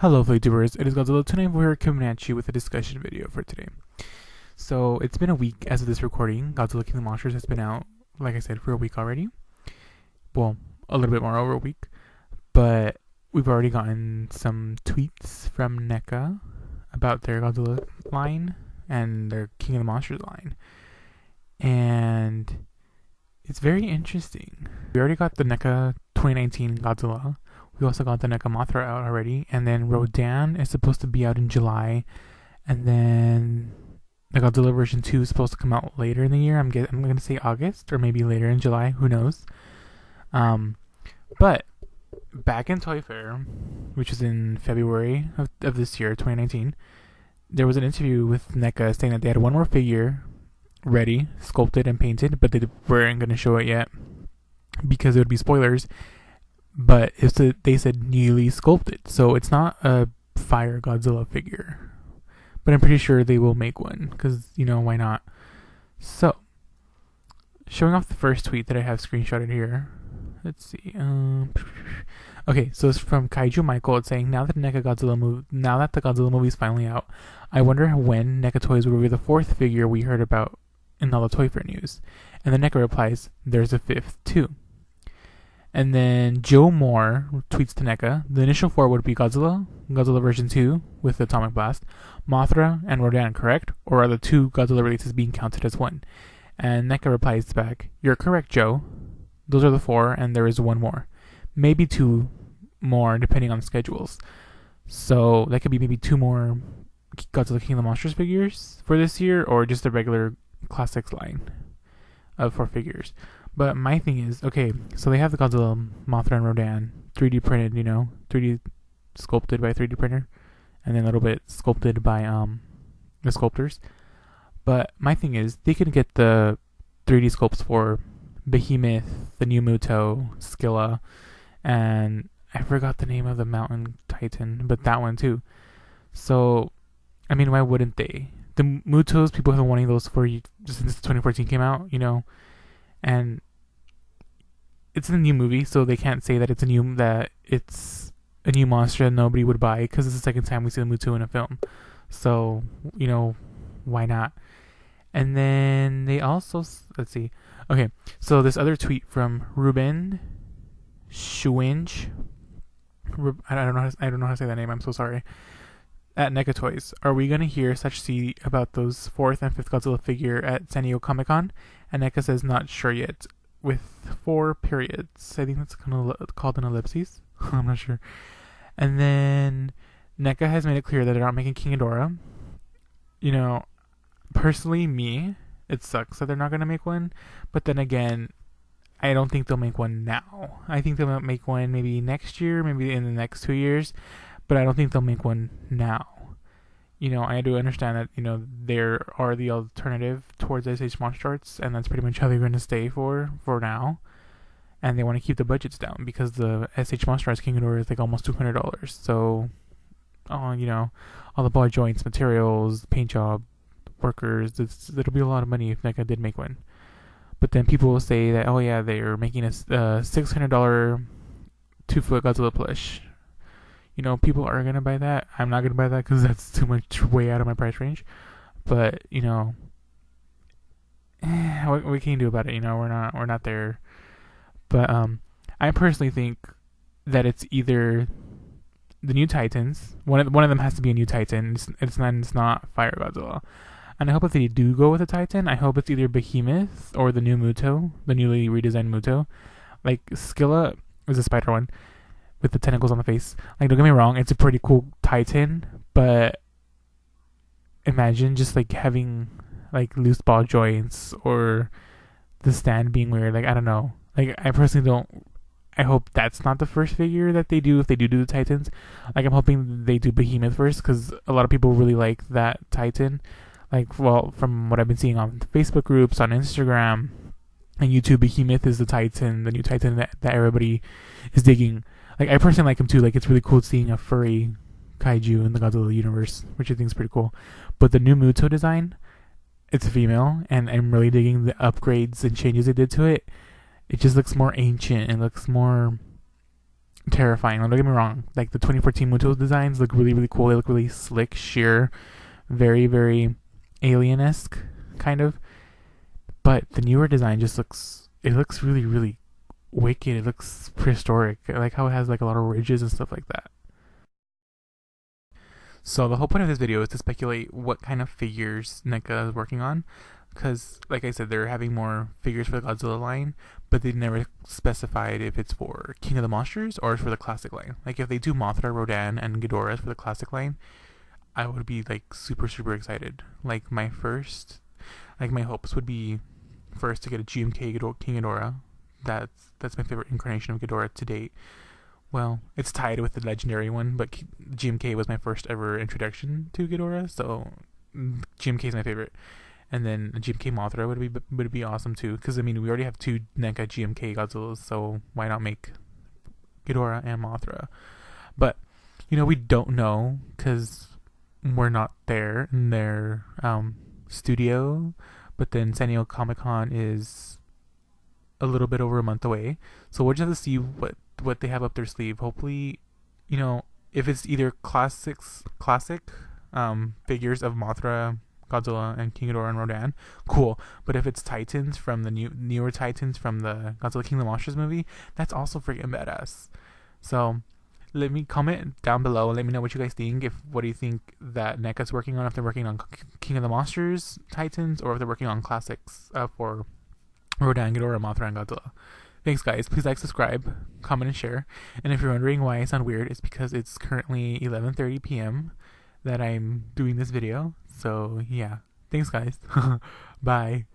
Hello VTubers, it is Godzilla KOTM here coming at you with a discussion video for today. So it's been a week as of this recording. Godzilla King of the Monsters has been out, like I said, for a week already. Well, a little bit more over a week. But we've already gotten some tweets from NECA about their Godzilla line and their King of the Monsters line. And it's very interesting. We already got the NECA 2019 Godzilla. We also got the NECA Mothra out already, and then Rodan is supposed to be out in July, and then the Godzilla version 2 is supposed to come out later in the year. I'm going to say August, or maybe later in July, who knows. But back in Toy Fair, which was in February of this year, 2019, there was an interview with NECA saying that they had one more figure ready, sculpted and painted, but they weren't going to show it yet because it would be spoilers. But they said newly sculpted, so it's not a Fire Godzilla figure. But I'm pretty sure they will make one, because, why not? So, showing off the first tweet that I have screenshotted here. Let's see. Okay, so it's from Kaiju Michael. It's saying, now that the Godzilla movie is finally out, I wonder when NECA Toys will reveal the fourth figure we heard about in all the Toy Fair news. And then NECA replies, there's a fifth too. And then Joe Moore tweets to NECA, the initial four would be Godzilla version 2 with the Atomic Blast, Mothra, and Rodan, correct? Or are the two Godzilla releases being counted as one? And NECA replies back, you're correct, Joe. Those are the four, and there is one more. Maybe two more, depending on schedules. So that could be maybe two more Godzilla King of the Monsters figures for this year, or just the regular Classics line of four figures. But my thing is, okay, so they have the Godzilla, Mothra, and Rodan 3D printed, 3D sculpted by a 3D printer, and then a little bit sculpted by the sculptors. But my thing is, they can get the 3D sculpts for Behemoth, the new Muto, Skilla, and I forgot the name of the Mountain Titan, but that one too. So, I mean, why wouldn't they? The Mutos, people have been wanting those for just since 2014 came out, and it's a new movie, so they can't say that it's a new monster that nobody would buy, because it's the second time we see the Muto in a film. So, why not? And then they also, let's see. Okay, so this other tweet from Ruben Schuinch. I don't know how to say that name. I'm so sorry. At NECA Toys, are we going to hear such see about those 4th and 5th Godzilla figure at San Diego Comic-Con? And NECA says not sure yet, with 4 periods. I think that's called an ellipses. I'm not sure. And then NECA has made it clear that they're not making King Kandura. Personally, it sucks that they're not going to make one. But then again, I don't think they'll make one now. I think they'll make one maybe next year, maybe in the next 2 years. But I don't think they'll make one now. I do understand that, there are the alternative towards SH Monster Arts, and that's pretty much how they're going to stay for now. And they want to keep the budgets down, because the SH Monster Arts King Kandura is like almost $200. So, all the ball joints, materials, paint job, workers, it'll be a lot of money if NECA did make one. But then people will say that, oh yeah, they're making a $600 2-foot Godzilla plush. People are going to buy that. I'm not going to buy that because that's too much, way out of my price range. But, what can you do about it? We're not there. But I personally think that it's either the new Titans. One of them has to be a new Titan. It's not Fire Godzilla. And I hope if they do go with a Titan, I hope it's either Behemoth or the new Muto, the newly redesigned Muto. Like, Skilla is a spider one with the tentacles on the face. Like, don't get me wrong, it's a pretty cool Titan, but imagine just like having like loose ball joints, or the stand being weird. Like, I don't know. Like, I personally don't. I hope that's not the first figure that they do if they do the Titans. Like, I'm hoping they do Behemoth first, because a lot of people really like that Titan. Like, well, from what I've been seeing on Facebook groups, on Instagram, and YouTube, Behemoth is the Titan, the new Titan that everybody is digging. Like, I personally like him too. Like, it's really cool seeing a furry kaiju in the Godzilla universe, which I think is pretty cool. But the new Muto design, it's a female, and I'm really digging the upgrades and changes they did to it. It just looks more ancient. It looks more terrifying. Don't get me wrong. Like the 2014 Muto designs look really, really cool. They look really slick, sheer, very, very alien-esque, kind of. But the newer design just looks really, really wicked. It looks prehistoric. I like how it has like a lot of ridges and stuff like that. So the whole point of this video is to speculate what kind of figures NECA is working on. Because, like I said, they're having more figures for the Godzilla line, but they never specified if it's for King of the Monsters or it's for the classic line. Like, if they do Mothra, Rodan, and Ghidorah for the classic line, I would be, like, super, super excited. Like, my hopes would be first to get a GMK King Ghidorah. That's my favorite incarnation of Ghidorah to date. Well, it's tied with the legendary one, but GMK was my first ever introduction to Ghidorah, so GMK is my favorite. And then GMK Mothra would be awesome too, because I mean we already have two NECA GMK Godzillas, so why not make Ghidorah and Mothra? But we don't know because we're not there in their studio. But then San Diego Comic-Con is a little bit over a month away, so we'll just have to see what they have up their sleeve. Hopefully, if it's either classic figures of Mothra, Godzilla, and King Ghidorah and Rodan, cool. But if it's Titans from the newer Titans from the Godzilla King of the Monsters movie, that's also freaking badass. So let me comment down below and let me know what you guys think. What do you think that NECA's working on? If they're working on King of the Monsters Titans, or if they're working on classics for Rodan, Ghidorah, Mothra, and Godzilla. Thanks, guys. Please like, subscribe, comment, and share. And if you're wondering why I sound weird, it's because it's currently 11:30 p.m. that I'm doing this video. So, yeah. Thanks, guys. Bye.